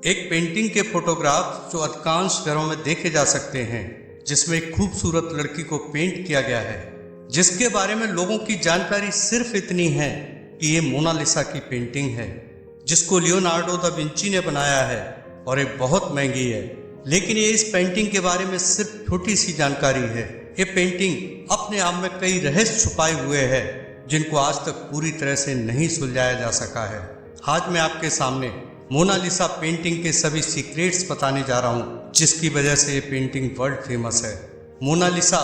एक पेंटिंग के फोटोग्राफ जो अधिकांश घरों में देखे जा सकते हैं, जिसमें एक खूबसूरत लड़की को पेंट किया गया है, जिसके बारे में लोगों की जानकारी सिर्फ इतनी है कि ये मोनालिसा की पेंटिंग है, जिसको लियोनार्डो दा विंची ने बनाया है और ये बहुत महंगी है। लेकिन ये इस पेंटिंग के बारे में सिर्फ छोटी सी जानकारी है। ये पेंटिंग अपने आप में कई रहस्य छुपाए हुए है, जिनको आज तक पूरी तरह से नहीं सुलझाया जा सका है। आज मैं आपके सामने मोनालिसा पेंटिंग के सभी सीक्रेट्स बताने जा रहा हूँ, जिसकी वजह से ये पेंटिंग वर्ल्ड फेमस है। मोनालिसा,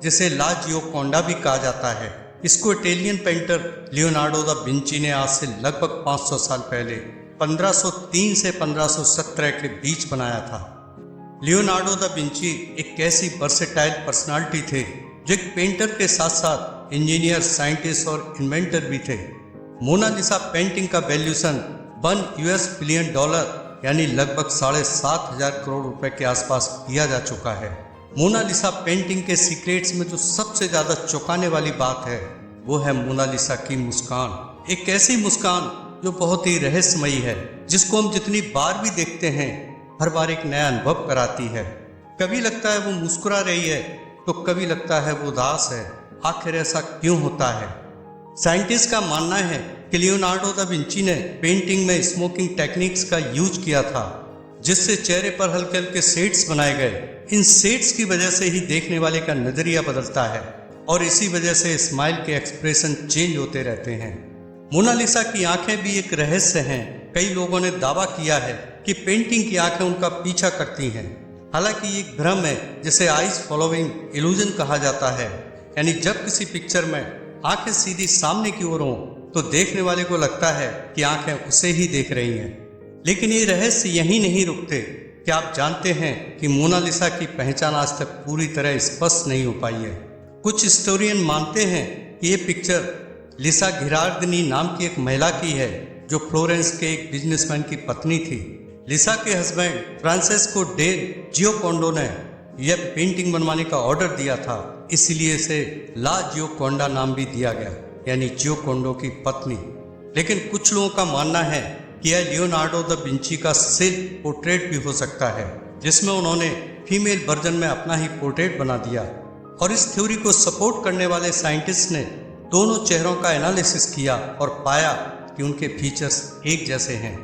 जिसे ला जियोकोंडा भी कहा जाता है, इसको Italian painter Leonardo da Vinci ने आज से लगभग 500 साल पहले 1503 से 1517 के बीच बनाया था। लियोनार्डो दा विंची एक ऐसी वर्सेटाइल पर्सनालिटी थे जो एक पेंटर के साथ साथ इंजीनियर, साइंटिस्ट और इन्वेंटर भी थे। मोनालिसा पेंटिंग का वैल्यूएशन $1 बिलियन यानी लगभग 7,500 करोड़ रुपए के आसपास किया जा चुका है। मोनालिसा पेंटिंग के सीक्रेट्स में जो सबसे ज्यादा चौंकाने वाली बात है, वो है मोनालिसा की मुस्कान। एक ऐसी मुस्कान जो बहुत ही रहस्यमयी है, जिसको हम जितनी बार भी देखते हैं, हर बार एक नया अनुभव कराती है। कभी लगता है वो मुस्कुरा रही है, तो कभी लगता है वो उदास है। आखिर ऐसा क्यों होता है? साइंटिस्ट का मानना है कि लियोनार्डो दा विंची ने पेंटिंग में स्मोकिंग टेक्निक्स का यूज किया था, जिससे चेहरे पर हल्के हल्के शेड्स बनाए गए। इन शेड्स की वजह से ही देखने वाले का नजरिया बदलता है और इसी वजह से स्माइल के एक्सप्रेशन चेंज होते रहते हैं। मोनालिसा की आंखें भी एक रहस्य हैं। कई लोगों ने दावा किया है कि पेंटिंग की आंखें उनका पीछा करती हैं। हालांकि ये एक भ्रम है, जिसे आइज फॉलोइंग इल्यूजन कहा जाता है। यानी जब किसी पिक्चर में आंखें सीधी सामने की ओर हों, तो देखने वाले को लगता है कि आंखें उसे ही देख रही हैं। लेकिन ये रहस्य यहीं नहीं रुकते। क्या आप जानते हैं कि मोनालिसा की पहचान आज तक पूरी तरह स्पष्ट नहीं हो पाई है। कुछ हिस्टोरियन मानते हैं कि ये पिक्चर लिसा गिरार्डिनी नाम की एक महिला की है, जो फ्लोरेंस के एक बिजनेसमैन की पत्नी थी। लिसा के हस्बैंड फ्रांसेस्को डे जियोकोंडो ने यह पेंटिंग बनवाने का ऑर्डर दिया था, इसलिए इसे ला जियोकोंडा नाम भी दिया गया, यानी जियोकोंडो की पत्नी। लेकिन कुछ लोगों का मानना है कि यह लियोनार्डो दा विंची का सेल्फ पोर्ट्रेट भी हो सकता है, जिसमें उन्होंने फीमेल वर्जन में अपना ही पोर्ट्रेट बना दिया। और इस थ्योरी को सपोर्ट करने वाले साइंटिस्ट ने दोनों चेहरों का एनालिसिस किया और पाया कि उनके फीचर्स एक जैसे हैं।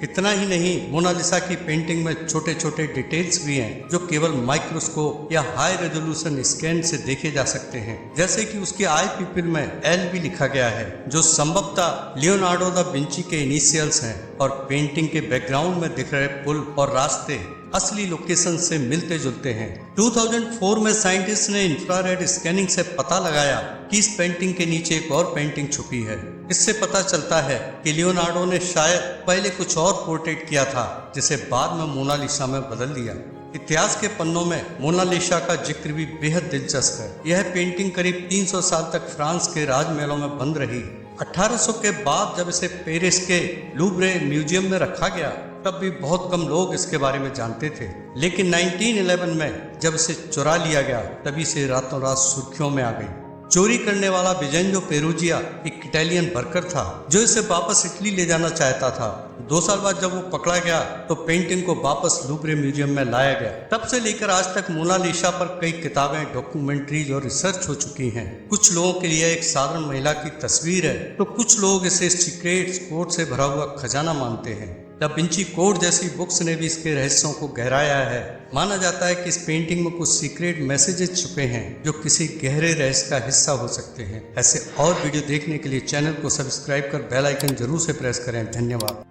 इतना ही नहीं, मोनालिसा की पेंटिंग में छोटे छोटे डिटेल्स भी हैं, जो केवल माइक्रोस्कोप या हाई रेजोल्यूशन स्कैन से देखे जा सकते हैं। जैसे कि उसके आई पिपिल में एल भी लिखा गया है, जो संभवतः लियोनार्डो दा विंची के इनिशियल्स हैं। और पेंटिंग के बैकग्राउंड में दिख रहे पुल और रास्ते असली लोकेशन से मिलते जुलते हैं। 2004 में साइंटिस्ट ने इंफ्रारेड स्कैनिंग से पता लगाया कि इस पेंटिंग के नीचे एक और पेंटिंग छुपी है। इससे पता चलता है कि लियोनार्डो ने शायद पहले कुछ और पोर्ट्रेट किया था, जिसे बाद में मोनालिसा में बदल दिया। इतिहास के पन्नों में मोनालिसा का जिक्र भी बेहद दिलचस्प है। यह पेंटिंग करीब 300 साल तक फ्रांस के राजमहलों में बंद रही। 1800 के बाद जब इसे पेरिस के लूव्रे म्यूजियम में रखा गया, तब भी बहुत कम लोग इसके बारे में जानते थे। लेकिन 1911 में जब इसे चुरा लिया गया, तभी से रातों रात सुर्खियों में आ गई। चोरी करने वाला विजेंजो पेरुजिया एक इटालियन वर्कर था, जो इसे वापस इटली ले जाना चाहता था। 2 साल बाद जब वो पकड़ा गया, तो पेंटिंग को वापस लूव्रे म्यूजियम में लाया गया। तब से लेकर आज तक मोनालिसा पर कई किताबें, डॉक्यूमेंट्रीज और रिसर्च हो चुकी हैं। कुछ लोगों के लिए एक साधारण महिला की तस्वीर है, तो कुछ लोग इसे सीक्रेट्स कोड से भरा हुआ खजाना मानते हैं। दा विंची कोड जैसी बुक्स ने भी इसके रहस्यों को गहराया है। माना जाता है कि इस पेंटिंग में कुछ सीक्रेट मैसेजेस छुपे हैं, जो किसी गहरे रहस्य का हिस्सा हो सकते हैं। ऐसे और वीडियो देखने के लिए चैनल को सब्सक्राइब कर बेल आइकन जरूर से प्रेस करें। धन्यवाद।